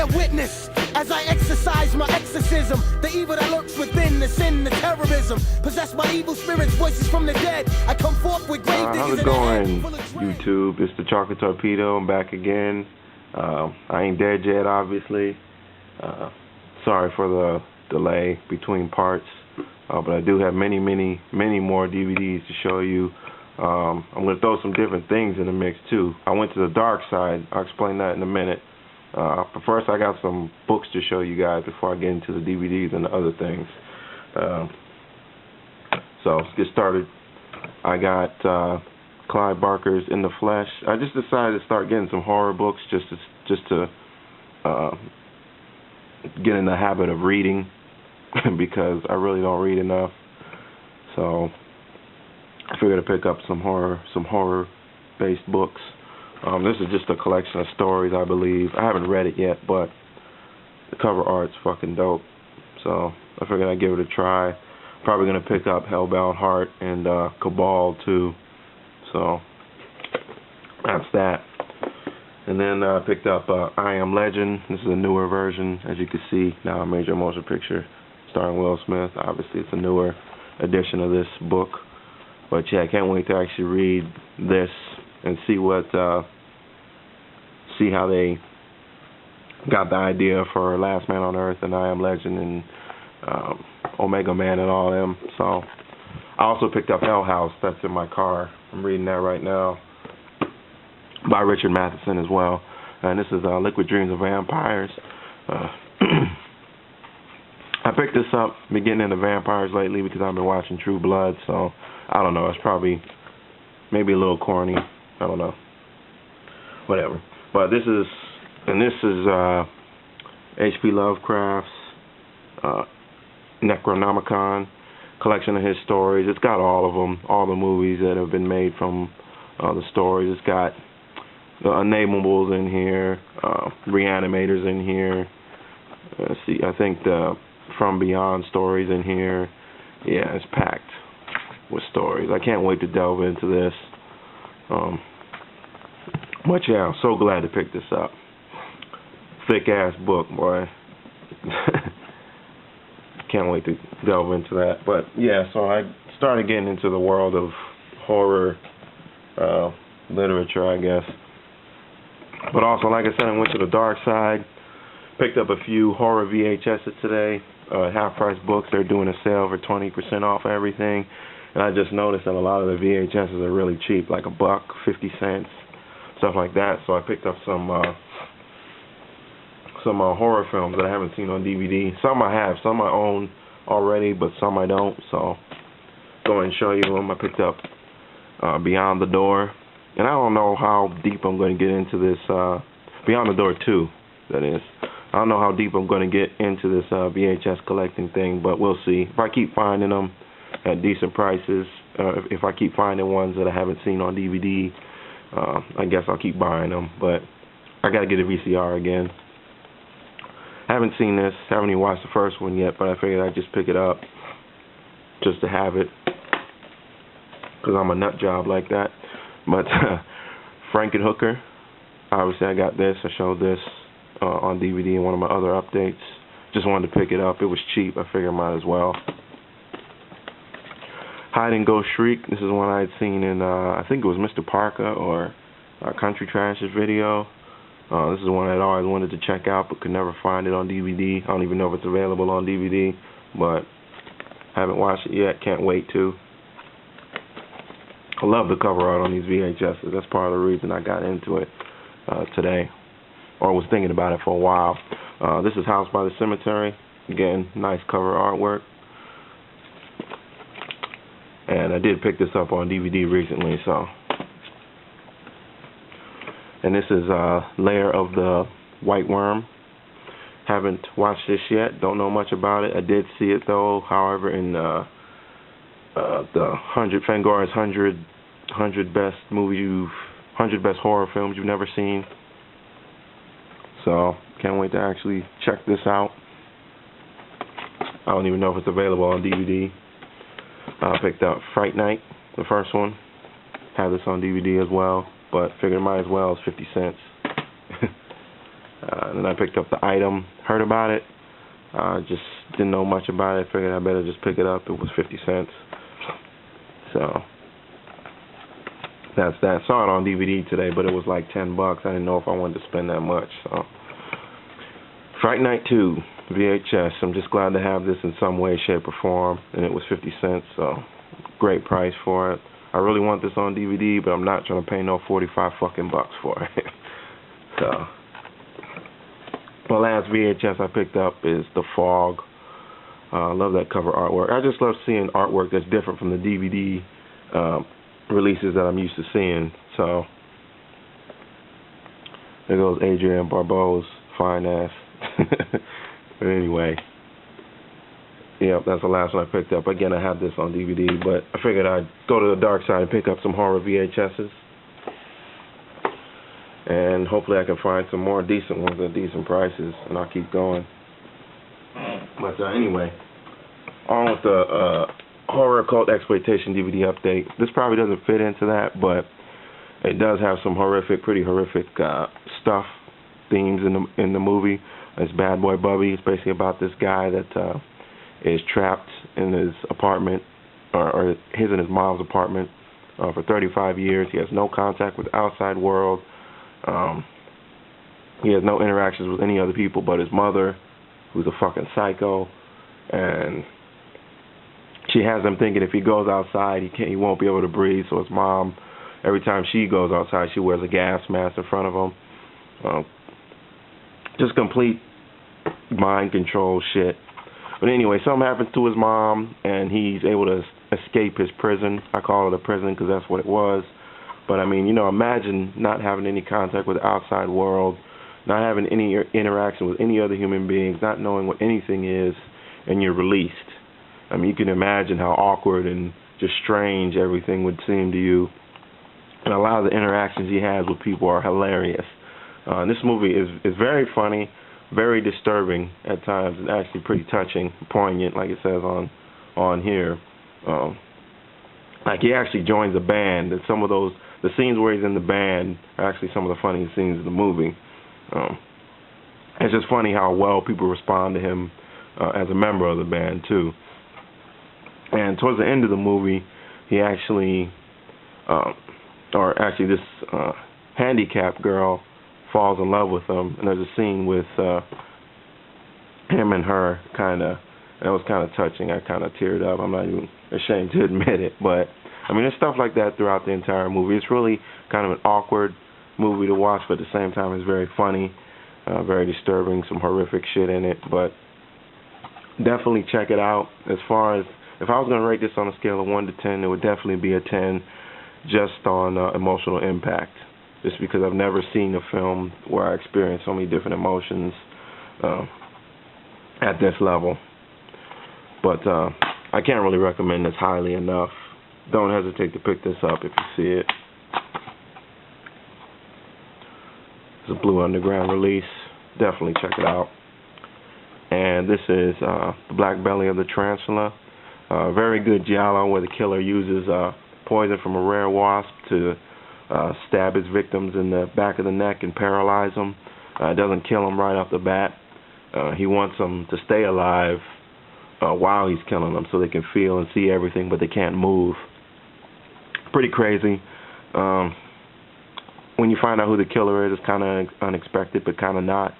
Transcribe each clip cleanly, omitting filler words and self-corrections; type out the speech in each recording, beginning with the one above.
bear witness as I exercise my exorcism. The evil that lurks within, the sin, the terrorism. Possessed by evil spirits, voices from the dead. I come forth with grave diggers. How's it going, YouTube? It's the Chocolate Torpedo. I'm back again. I ain't dead yet, obviously. Sorry for the delay between parts. But I do have many more DVDs to show you. I'm going to throw some different things in the mix, too. I went to the dark side. I'll explain that in a minute. But first, I got some books to show you guys before I get into the DVDs and the other things. So, let's get started. I got Clive Barker's In the Flesh. I just decided to start getting some horror books just to get in the habit of reading because I really don't read enough. So I figured to pick up some horror-based books. This is just a collection of stories, I believe. I haven't read it yet, but the cover art's fucking dope. So I figured I'd give it a try. Probably gonna pick up Hellbound Heart and Cabal too. So that's that. And then I picked up I Am Legend. This is a newer version, as you can see. Now a major motion picture starring Will Smith. Obviously, it's a newer edition of this book. But yeah, I can't wait to actually read this and see how they got the idea for Last Man on Earth and I Am Legend and Omega Man and all them. So I also picked up Hell House. That's in my car. I'm reading that right now, by Richard Matheson as well. And this is Liquid Dreams of Vampires. I picked this up, been getting into vampires lately because I've been watching True Blood, so I don't know, it's probably maybe a little corny. I don't know. Whatever. But this is H.P. Lovecraft's Necronomicon, collection of his stories. It's got all of them, all the movies that have been made from the stories. It's got the Unnameables in here, Reanimators in here. Let's see, I think the From Beyond stories in here. Yeah, it's packed with stories. I can't wait to delve into this. But yeah, I'm so glad to pick this up. Thick ass book, boy. Can't wait to delve into that. But yeah, so I started getting into the world of horror literature, I guess. But also, like I said, I went to the dark side. Picked up a few horror VHSs today. Half-price books. They're doing a sale for 20% off everything. And I just noticed that a lot of the VHSs are really cheap, like $1, 50 cents, stuff like that. So I picked up some horror films that I haven't seen on DVD. Some I have, some I own already, but some I don't. So go ahead and show you them. I picked up Beyond the Door. And I don't know how deep I'm going to get into this, Beyond the Door 2, that is. I don't know how deep I'm going to get into this VHS collecting thing, but we'll see. If I keep finding them at decent prices, if I keep finding ones that I haven't seen on DVD, I guess I'll keep buying them. But I got to get a VCR again. I haven't seen this, haven't even watched the first one yet, but I figured I'd just pick it up just to have it, because I'm a nut job like that. But Frankenhooker, obviously I got this. I showed this on DVD in one of my other updates. Just wanted to pick it up. It was cheap. I figured I might as well. Hide and Go Shriek. This is one I had seen in, I think it was Mr. Parker or Country Trash's video. This is one I'd always wanted to check out but could never find it on DVD. I don't even know if it's available on DVD, but haven't watched it yet. Can't wait to. I love the cover art on these VHSs. That's part of the reason I got into it today, or was thinking about it for a while. This is House by the Cemetery. Again, nice cover artwork. And I did pick this up on DVD recently, so. And this is Lair of the White Worm. Haven't watched this yet. Don't know much about it. I did see it though. However, in the Fangora's 100 best movies 100 best horror films you've never seen. So can't wait to actually check this out. I don't even know if it's available on DVD. I picked up Fright Night, the first one. Have this on DVD as well, but figured might as well. It's 50 cents. And then I picked up the item, heard about it, just didn't know much about it, figured I better just pick it up. It was 50 cents. So that's that. Saw it on DVD today, but it was like $10. I didn't know if I wanted to spend that much. So Fright Night 2 VHS. I'm just glad to have this in some way, shape, or form, and it was 50 cents. So great price for it. I really want this on DVD, but I'm not trying to pay no 45 fucking bucks for it. So the last VHS I picked up is The Fog. I love that cover artwork. I just love seeing artwork that's different from the DVD releases that I'm used to seeing. So there goes Adrienne Barbeau's fine ass. But anyway, yep, that's the last one I picked up. Again, I have this on DVD, but I figured I'd go to the dark side and pick up some horror VHSs. And hopefully I can find some more decent ones at decent prices, and I'll keep going. But anyway, on with the horror cult exploitation DVD update. This probably doesn't fit into that, but it does have some horrific, pretty horrific stuff, themes in the movie. It's Bad Boy Bubby. It's basically about this guy that is trapped in his apartment, or his and his mom's apartment, for 35 years. He has no contact with the outside world. He has no interactions with any other people but his mother, who's a fucking psycho, and she has him thinking if he goes outside, he won't be able to breathe. So his mom, every time she goes outside, she wears a gas mask in front of him. Just complete mind control shit. But anyway, something happens to his mom, and he's able to escape his prison. I call it a prison because that's what it was. But I mean, imagine not having any contact with the outside world, not having any interaction with any other human beings, not knowing what anything is, and you're released. I mean, you can imagine how awkward and just strange everything would seem to you. And a lot of the interactions he has with people are hilarious. This movie is very funny, very disturbing at times, and actually pretty touching, poignant, like it says on here. Like he actually joins a band, and some of the scenes where he's in the band are actually some of the funniest scenes in the movie. It's just funny how well people respond to him as a member of the band too. And towards the end of the movie, he actually, this handicapped girl falls in love with him, and there's a scene with him and her, and it was kind of touching. I kind of teared up. I'm not even ashamed to admit it, but I mean, there's stuff like that throughout the entire movie. It's really kind of an awkward movie to watch, but at the same time, it's very funny, very disturbing, some horrific shit in it, but definitely check it out. As far as, if I was going to rate this on a scale of 1 to 10, it would definitely be a 10, just on emotional impact. Just because I've never seen a film where I experienced so many different emotions at this level. But I can't really recommend this highly enough. Don't hesitate to pick this up if you see it. It's a Blue Underground release. Definitely check it out. And this is The Black Belly of the Tarantula. Very good giallo where the killer uses poison from a rare wasp to stab his victims in the back of the neck and paralyze them. It doesn't kill them right off the bat. He wants them to stay alive while he's killing them so they can feel and see everything, but they can't move. Pretty crazy. When you find out who the killer is, it's kind of unexpected, but kind of not.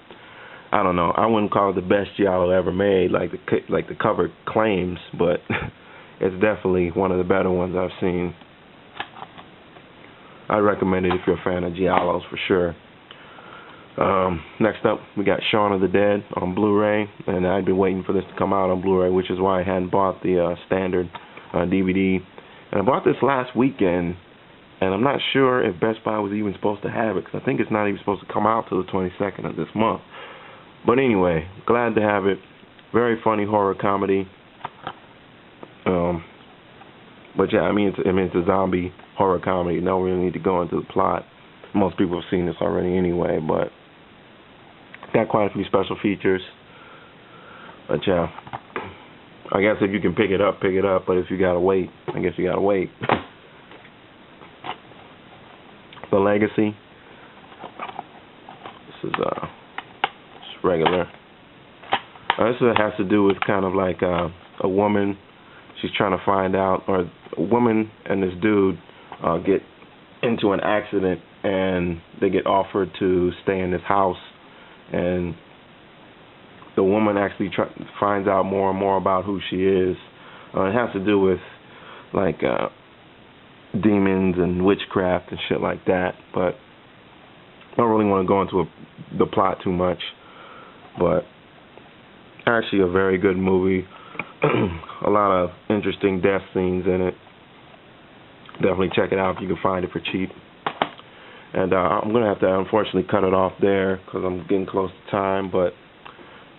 I don't know. I wouldn't call it the best giallo ever made, like the cover claims, but it's definitely one of the better ones I've seen. I recommend it if you're a fan of giallos for sure. Next up, we got Shaun of the Dead on Blu-ray, and I'd been waiting for this to come out on Blu-ray, which is why I hadn't bought the standard DVD. And I bought this last weekend, and I'm not sure if Best Buy was even supposed to have it, because I think it's not even supposed to come out till the 22nd of this month. But anyway, glad to have it. Very funny horror comedy. But yeah, I mean it's a zombie horror comedy. No, we don't need to go into the plot. Most people have seen this already anyway, but got quite a few special features. But yeah, I guess if you can pick it up, pick it up. But if you gotta wait, I guess you gotta wait. The Legacy. This is regular. This has to do with kind of like a woman. She's trying to find out, or a woman and this dude get into an accident, and they get offered to stay in this house, and the woman actually finds out more and more about who she is. It has to do with like demons and witchcraft and shit like that, but I don't really want to go into the plot too much. But actually a very good movie. A lot of interesting death scenes in it. Definitely check it out if you can find it for cheap. And I'm going to have to unfortunately cut it off there because I'm getting close to time, but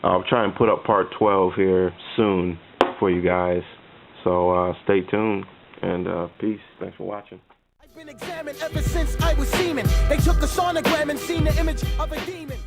I'll try and put up part 12 here soon for you guys. So stay tuned, and peace. Thanks for watching. I've been examined ever since I was semen. They took a sonogram and seen the image of a demon.